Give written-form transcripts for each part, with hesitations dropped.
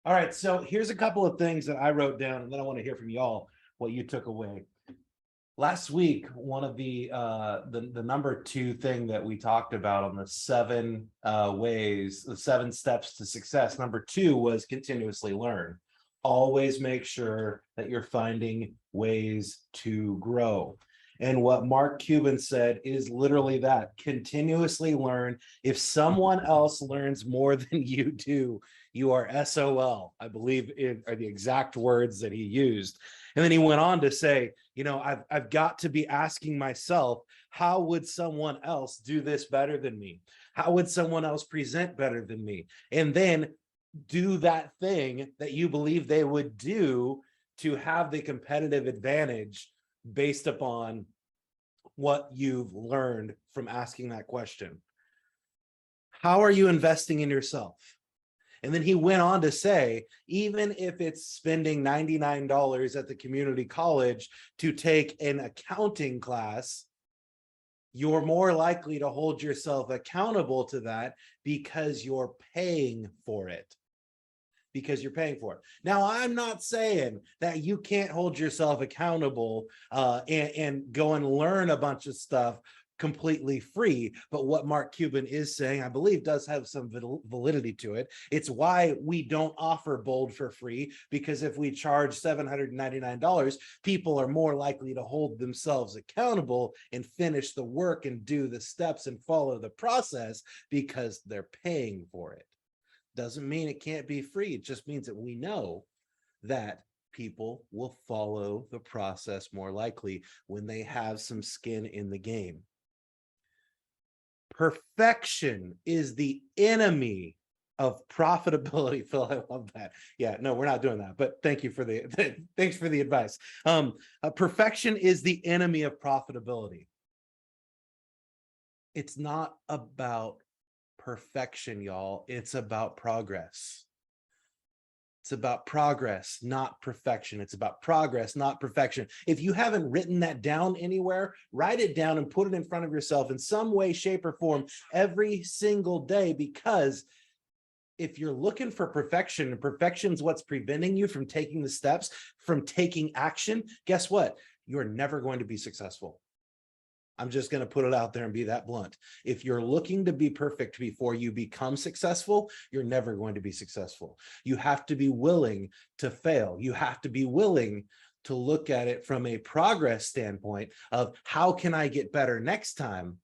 All right, so here's a couple of things that I wrote down, and then I want to hear from y'all what you took away. Last week, one of the number two thing that we talked about on the seven ways, the 7 steps to success. Number two was continuously learn. Always make sure that you're finding ways to grow. And what Mark Cuban said is literally that: continuously learn. If someone else learns more than you do, you are SOL, I believe are the exact words that he used. And then he went on to say, I've got to be asking myself, how would someone else do this better than me? How would someone else present better than me? And then do that thing that you believe they would do to have the competitive advantage based upon what you've learned from asking that question. How are you investing in yourself? And then he went on to say, even if it's spending $99 at the community college to take an accounting class, you're more likely to hold yourself accountable to that because you're paying for it. Now, I'm not saying that you can't hold yourself accountable and go and learn a bunch of stuff completely free. But what Mark Cuban is saying, I believe, does have some validity to it. It's why we don't offer Bold for free, because if we charge $799, people are more likely to hold themselves accountable and finish the work and do the steps and follow the process because they're paying for it. Doesn't mean it can't be free. It just means that we know that people will follow the process more likely when they have some skin in the game. Perfection is the enemy of profitability. Phil, I love that. Yeah, no, we're not doing that, but thanks for the advice. Perfection is the enemy of profitability. It's not about perfection, y'all. It's about progress. It's about progress, not perfection. It's about progress, not perfection. If you haven't written that down anywhere, write it down and put it in front of yourself in some way, shape, or form every single day, because if you're looking for perfection, and perfection's what's preventing you from taking the steps, from taking action, guess what? You're never going to be successful. I'm just going to put it out there and be that blunt. If you're looking to be perfect before you become successful, you're never going to be successful. You have to be willing to fail. You have to be willing to look at it from a progress standpoint of how can I get better next time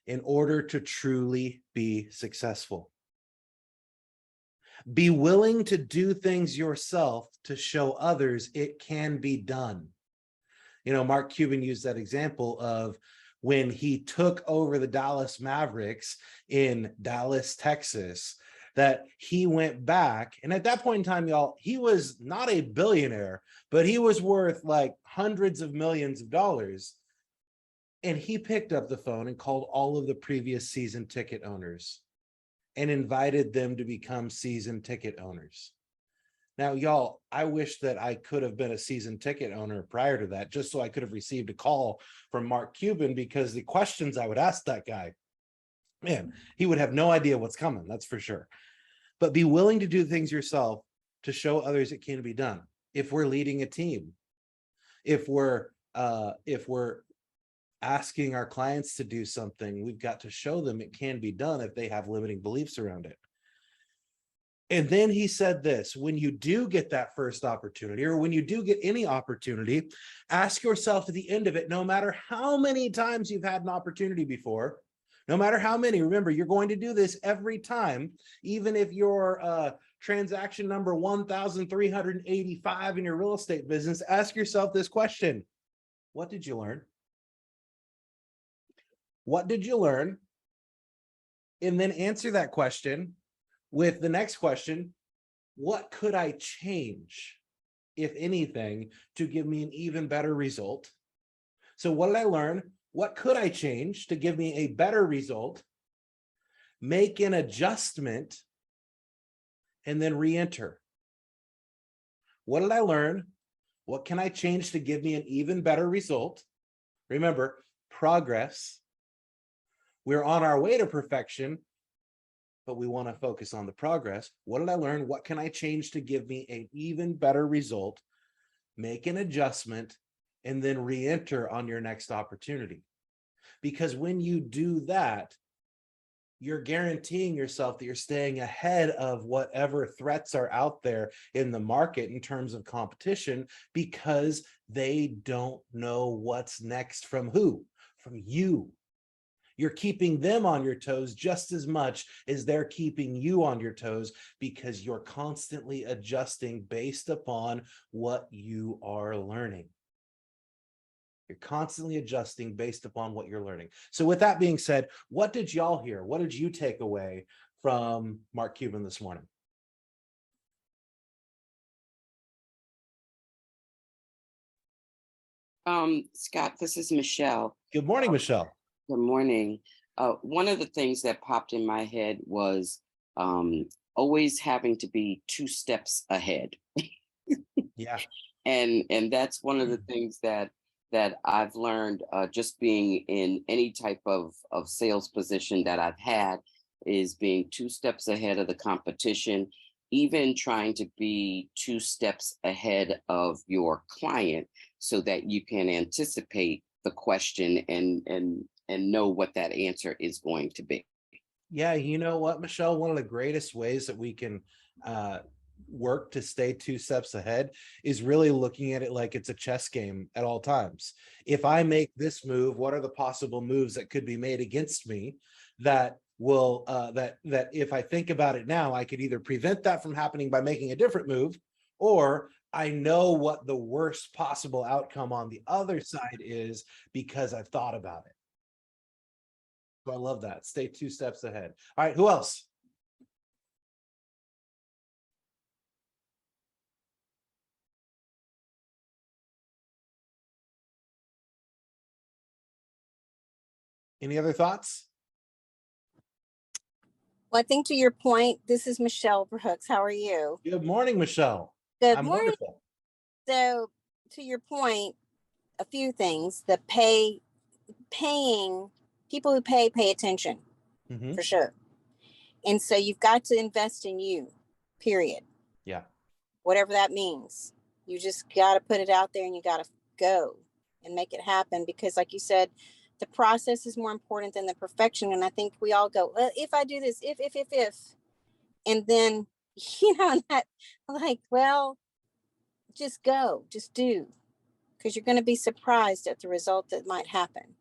in order to truly be successful. Be willing to do things yourself to show others it can be done. Mark Cuban used that example of when he took over the Dallas Mavericks in Dallas, Texas, that he went back. And at that point in time, y'all, he was not a billionaire, but he was worth like hundreds of millions of dollars. And he picked up the phone and called all of the previous season ticket owners and invited them to become season ticket owners. Now, y'all, I wish that I could have been a season ticket owner prior to that, just so I could have received a call from Mark Cuban, because the questions I would ask that guy, man, he would have no idea what's coming. That's for sure. But be willing to do things yourself to show others it can be done. If we're leading a team, if we're asking our clients to do something, we've got to show them it can be done if they have limiting beliefs around it. And then he said this: when you do get that first opportunity, or when you do get any opportunity, ask yourself at the end of it, no matter how many times you've had an opportunity before, no matter how many, remember, you're going to do this every time, even if you're transaction number 1,385 in your real estate business, ask yourself this question: what did you learn? What did you learn? And then answer that question with the next question: what could I change, if anything, to give me an even better result? So what did I learn? What could I change to give me a better result? Make an adjustment and then re-enter. What did I learn? What can I change to give me an even better result? Remember, progress. We're on our way to perfection, but we want to focus on the progress. What did I learn? What can I change to give me an even better result? Make an adjustment and then re-enter on your next opportunity. Because when you do that, you're guaranteeing yourself that you're staying ahead of whatever threats are out there in the market in terms of competition, because they don't know what's next from who? From you. You're keeping them on your toes just as much as they're keeping you on your toes, because you're constantly adjusting based upon what you are learning. You're constantly adjusting based upon what you're learning. So with that being said, what did y'all hear? What did you take away from Mark Cuban this morning? Scott, this is Michelle. Good morning, Michelle. Good morning. One of the things that popped in my head was always having to be 2 steps ahead. Yeah. And that's one of the things that I've learned just being in any type of sales position that I've had, is being 2 steps ahead of the competition, even trying to be 2 steps ahead of your client so that you can anticipate the question and know what that answer is going to be. Yeah, you know what, Michelle, one of the greatest ways that we can work to stay 2 steps ahead is really looking at it like it's a chess game at all times. If I make this move, what are the possible moves that could be made against me that will that if I think about it now, I could either prevent that from happening by making a different move, or I know what the worst possible outcome on the other side is because I've thought about it. So I love that. Stay 2 steps ahead. All right, who else? Any other thoughts? Well, I think to your point, this is Michelle Brooks. How are you? Good morning, Michelle. Good I'm morning. wonderful. So to your point, a few things. The paying people who pay attention for sure. And so you've got to invest in you, period. Yeah. Whatever that means. You just got to put it out there and you got to go and make it happen, because like you said, the process is more important than the perfection. And I think we all go, well, if I do this, if, and then, that like, well, just go, just do, because you're going to be surprised at the result that might happen.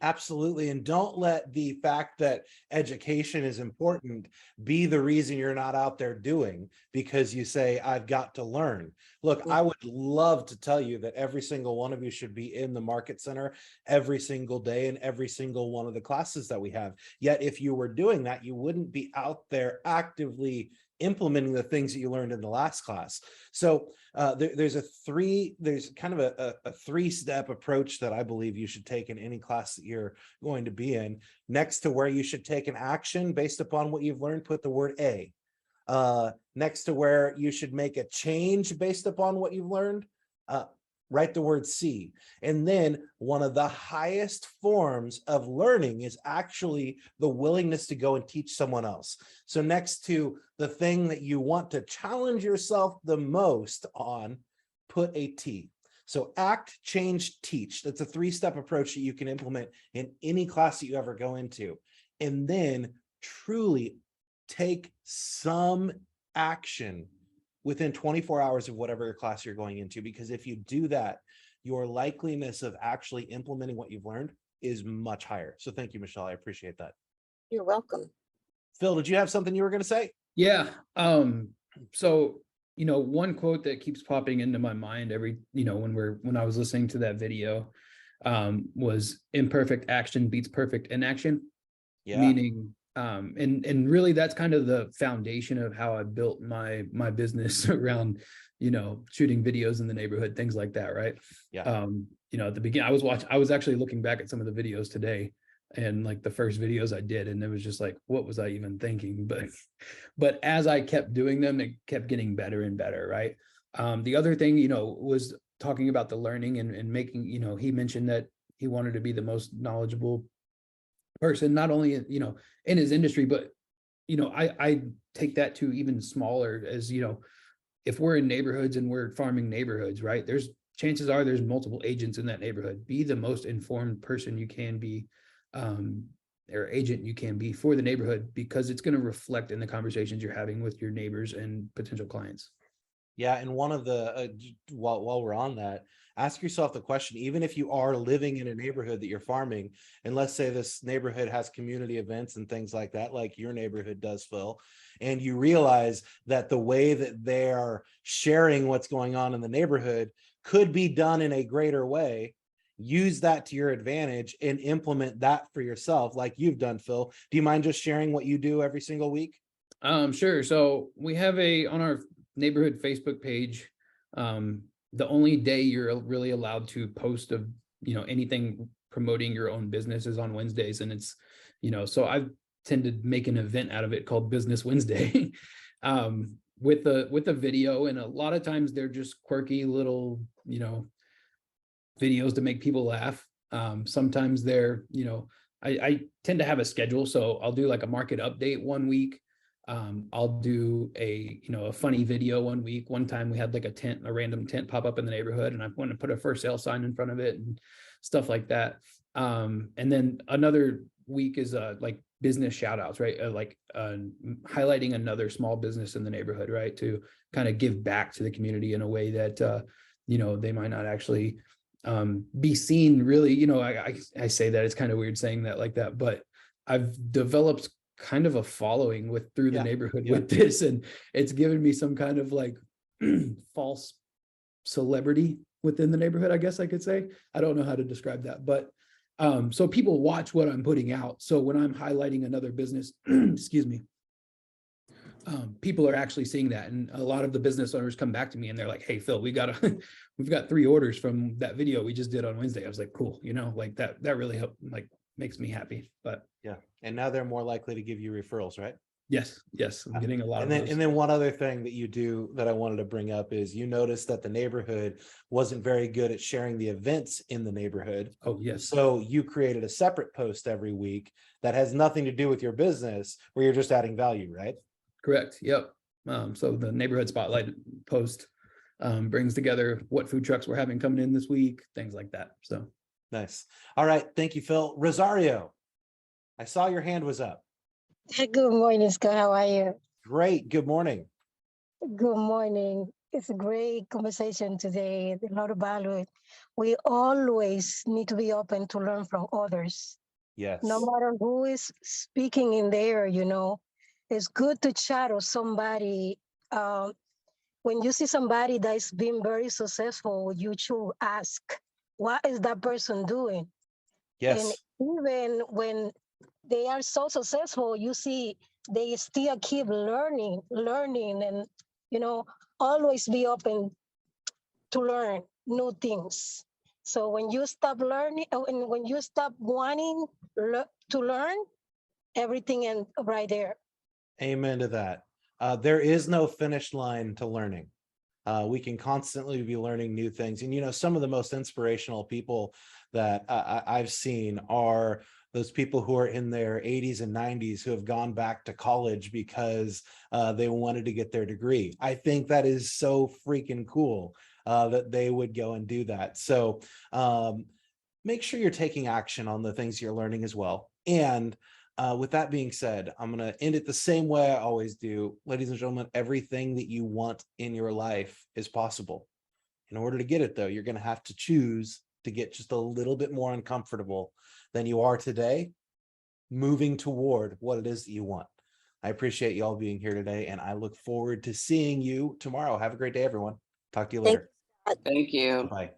Absolutely. And don't let the fact that education is important be the reason you're not out there doing, because you say, I've got to learn. Look, I would love to tell you that every single one of you should be in the market center every single day in every single one of the classes that we have. Yet if you were doing that, you wouldn't be out there actively implementing the things that you learned in the last class. So there's kind of a 3-step approach that I believe you should take in any class that you're going to be in. Next to where you should take an action based upon what you've learned, put the word A. Next to where you should make a change based upon what you've learned, write the word C. And then one of the highest forms of learning is actually the willingness to go and teach someone else. So next to the thing that you want to challenge yourself the most on, put a T. So act, change, teach. That's a 3-step approach that you can implement in any class that you ever go into. And then truly take some action within 24 hours of whatever your class you're going into, because if you do that, your likeliness of actually implementing what you've learned is much higher. So thank you, Michelle. I appreciate that. You're welcome. Phil, did you have something you were going to say? Yeah. So, one quote that keeps popping into my mind every, when I was listening to that video, was imperfect action beats perfect inaction. Yeah. Meaning, and really that's kind of the foundation of how I built my business around, shooting videos in the neighborhood, things like that. Right. Yeah. At the beginning, I was actually looking back at some of the videos today, and like the first videos I did, and it was just like, what was I even thinking? But as I kept doing them, it kept getting better and better. Right. The other thing, was talking about the learning and making, he mentioned that he wanted to be the most knowledgeable person, not only in his industry, but I take that to even smaller as, if we're in neighborhoods and we're farming neighborhoods, right? There's chances are there's multiple agents in that neighborhood. Be the most informed person you can be, or agent you can be for the neighborhood, because it's going to reflect in the conversations you're having with your neighbors and potential clients. Yeah, and one of the while we're on that, ask yourself the question: even if you are living in a neighborhood that you're farming, and let's say this neighborhood has community events and things like that, like your neighborhood does, Phil, and you realize that the way that they are sharing what's going on in the neighborhood could be done in a greater way, use that to your advantage and implement that for yourself, like you've done, Phil. Do you mind just sharing what you do every single week? Sure. So we have on our neighborhood Facebook page, the only day you're really allowed to post of, anything promoting your own business is on Wednesdays. And it's, so I tend to make an event out of it called Business Wednesday, with a video. And a lot of times they're just quirky little, videos to make people laugh. Sometimes they're, I tend to have a schedule. So I'll do like a market update one week. I'll do a funny video one week. One time we had like a random tent pop up in the neighborhood, and I want to put a for sale sign in front of it and stuff like that. And then another week is like business shout outs, right? Highlighting another small business in the neighborhood, right? To kind of give back to the community in a way that, they might not actually be seen really. I say that, it's kind of weird saying that like that, but I've developed kind of a following through the neighborhood with this, and it's given me some kind of like false celebrity within the neighborhood, I guess I could say. I don't know how to describe that, but so people watch what I'm putting out. So when I'm highlighting another business, excuse me, people are actually seeing that, and a lot of the business owners come back to me and they're like, "Hey, Phil, we've got 3 orders from that video we just did on Wednesday." I was like, "Cool," like that really helped, like makes me happy. But yeah, and now they're more likely to give you referrals, right? Yes, I'm getting a lot of those. And then one other thing that you do that I wanted to bring up is you noticed that the neighborhood wasn't very good at sharing the events in the neighborhood. Oh, yes. So you created a separate post every week that has nothing to do with your business, where you're just adding value, right? Correct. Yep. So the neighborhood spotlight post brings together what food trucks we're having coming in this week, things like that. So nice. All right. Thank you, Phil. Rosario, I saw your hand was up. Good morning, Scott. How are you? Great. Good morning. Good morning. It's a great conversation today. A lot of value. We always need to be open to learn from others. Yes. No matter who is speaking in there, it's good to chat with somebody. When you see somebody that's been very successful, you should ask, what is that person doing? Yes. And even when they are so successful, you see they still keep learning, and always be open to learn new things. So when you stop learning, and when you stop wanting to learn, everything ends right there. Amen to that. There is no finish line to learning. We can constantly be learning new things. And, some of the most inspirational people that I've seen are those people who are in their 80s and 90s who have gone back to college because they wanted to get their degree. I think that is so freaking cool that they would go and do that. So make sure you're taking action on the things you're learning as well. And with that being said, I'm going to end it the same way I always do. Ladies and gentlemen, everything that you want in your life is possible. In order to get it, though, you're going to have to choose to get just a little bit more uncomfortable than you are today, moving toward what it is that you want. I appreciate you all being here today, and I look forward to seeing you tomorrow. Have a great day, everyone. Talk to you later. Thank you. Bye.